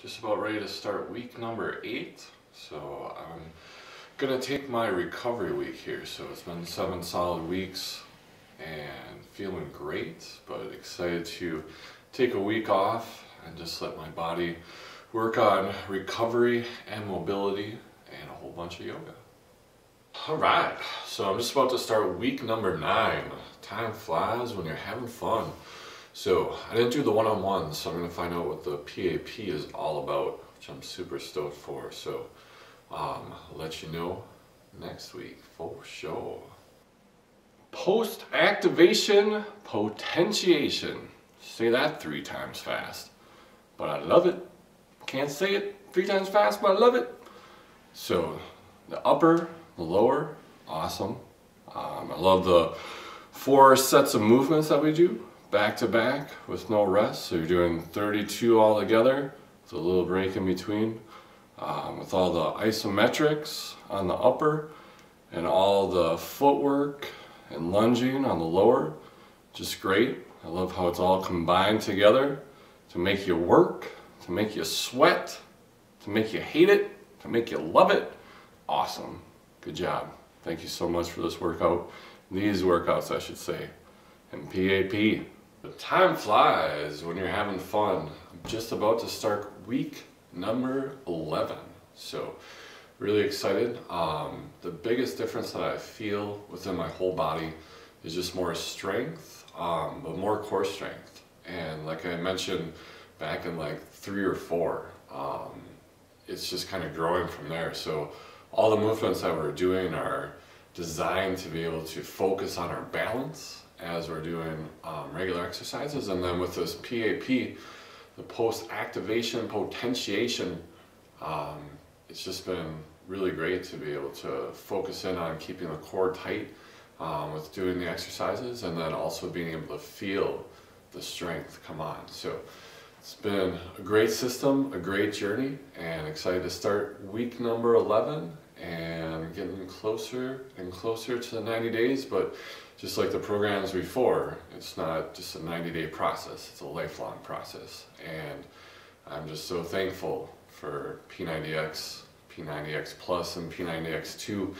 just about ready to start week number 8. So I'm gonna take my recovery week here. So it's been 7 solid weeks and feeling great, but excited to take a week off and just let my body work on recovery and mobility and a whole bunch of yoga. Alright, so I'm just about to start week number 9. Time flies when you're having fun. So I didn't do the one-on-one, so I'm going to find out what the PAP is all about, which I'm super stoked for. So I'll let you know next week for sure. Post-activation potentiation. Say that 3 times fast, but I love it. Can't say it 3 times fast, but I love it. So the upper, the lower, awesome. I love the 4 sets of movements that we do back to back with no rest. So you're doing 32 all together with a little break in between, with all the isometrics on the upper and all the footwork and lunging on the lower. Just great. I love how it's all combined together to make you work, to make you sweat, to make you hate it, to make you love it. Awesome. Good job. Thank you so much for this workout. These workouts, I should say. And PAP. The time flies when you're having fun. I'm just about to start week number 11. So really excited. The biggest difference that I feel within my whole body is just more strength, but more core strength. And like I mentioned back in like 3 or 4, it's just kind of growing from there. So all the movements that we're doing are designed to be able to focus on our balance as we're doing regular exercises. And then with this PAP, the post-activation potentiation, it's just been really great to be able to focus in on keeping the core tight with doing the exercises, and then also being able to feel the strength come on. So it's been a great system, a great journey, and excited to start week number 11 and getting closer and closer to the 90 days. But just like the programs before, it's not just a 90-day process, it's a lifelong process. And I'm just so thankful for P90X, P90X Plus, and P90X2,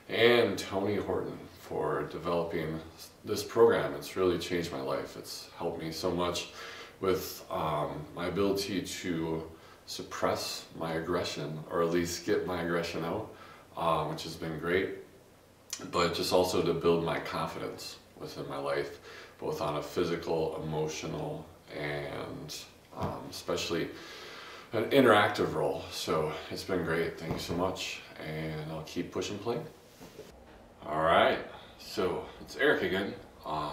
and Tony Horton for developing this program. It's really changed my life. It's helped me so much with my ability to suppress my aggression, or at least get my aggression out, which has been great. But just also to build my confidence within my life, both on a physical, emotional, and especially an interactive role. So it's been great. Thank you so much, and I'll keep pushing play. All right, so it's Eric again.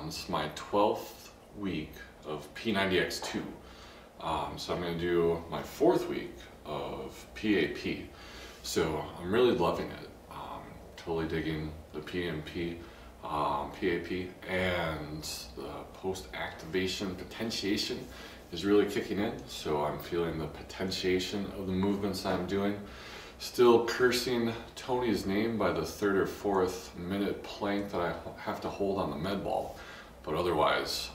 This is my 12th week of P90X2. So I'm going to do my 4th week of PAP. So I'm really loving it. Totally digging the PAP, and the post-activation potentiation is really kicking in. So I'm feeling the potentiation of the movements I'm doing. Still cursing Tony's name by the 3rd or 4th minute plank that I have to hold on the med ball. But otherwise,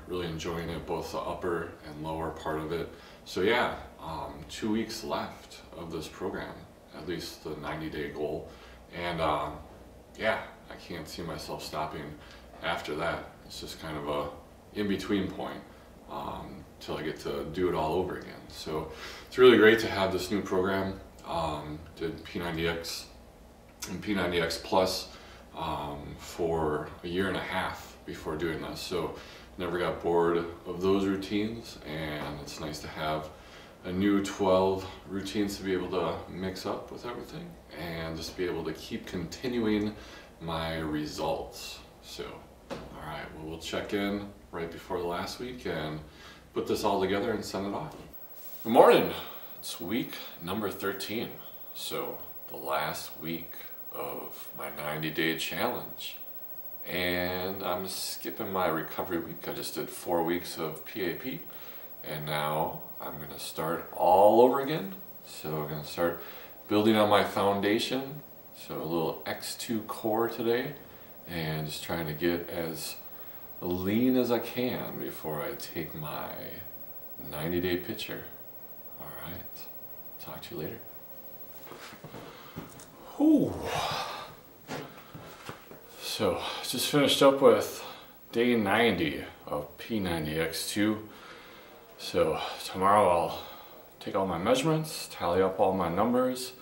really enjoying it, both the upper and lower part of it. So yeah, 2 weeks left of this program, at least the 90-day goal. And yeah, I can't see myself stopping after that. It's just kind of a in-between point till I get to do it all over again. So it's really great to have this new program. Did P90X and P90X Plus for a 1.5 years before doing this. So never got bored of those routines, and it's nice to have a new 12 routines to be able to mix up with everything and just be able to keep continuing my results. So, all right, well, we'll check in right before the last week and put this all together and send it off. Good morning. It's week number 13. So the last week of my 90-day challenge. And I'm skipping my recovery week. I just did 4 weeks of PAP, and now I'm going to start all over again. So I'm going to start building on my foundation. So a little X2 core today, and just trying to get as lean as I can before I take my 90-day picture. All right. right, talk to you later. Ooh. So, just finished up with day 90 of P90X2. So, tomorrow I'll take all my measurements, tally up all my numbers,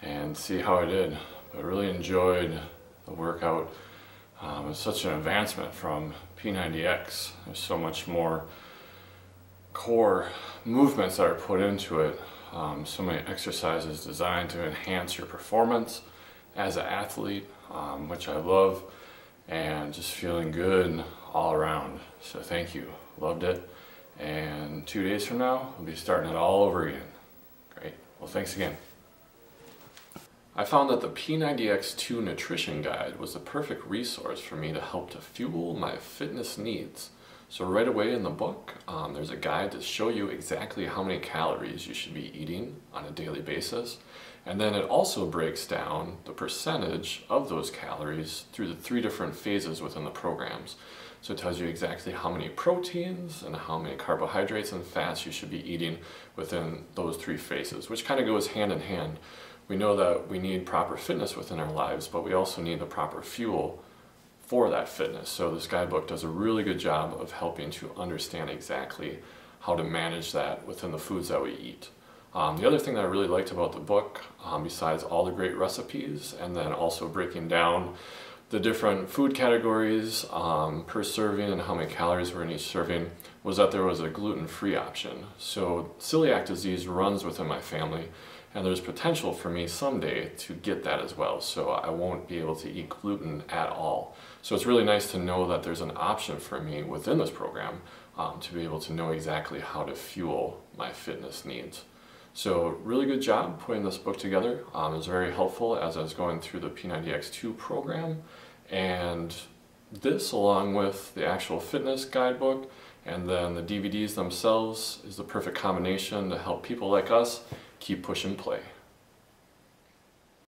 and see how I did. But I really enjoyed the workout. It's such an advancement from P90X. There's so much more core movements that are put into it. So many exercises designed to enhance your performance as an athlete, which I love, and just feeling good all around. So thank you, loved it. And 2 days from now, we'll be starting it all over again. Great, well thanks again. I found that the P90X2 nutrition guide was the perfect resource for me to help to fuel my fitness needs. So right away in the book, there's a guide to show you exactly how many calories you should be eating on a daily basis. And then it also breaks down the percentage of those calories through the 3 different phases within the programs. So it tells you exactly how many proteins and how many carbohydrates and fats you should be eating within those 3 phases, which kind of goes hand in hand. We know that we need proper fitness within our lives, but we also need the proper fuel for that fitness. So this guidebook does a really good job of helping to understand exactly how to manage that within the foods that we eat. The other thing that I really liked about the book, besides all the great recipes and then also breaking down the different food categories per serving and how many calories were in each serving, was that there was a gluten-free option. So celiac disease runs within my family, and there's potential for me someday to get that as well. So I won't be able to eat gluten at all. So it's really nice to know that there's an option for me within this program to be able to know exactly how to fuel my fitness needs. So really good job putting this book together. It was very helpful as I was going through the P90X2 program. And this, along with the actual fitness guidebook and then the DVDs themselves, is the perfect combination to help people like us keep pushing play.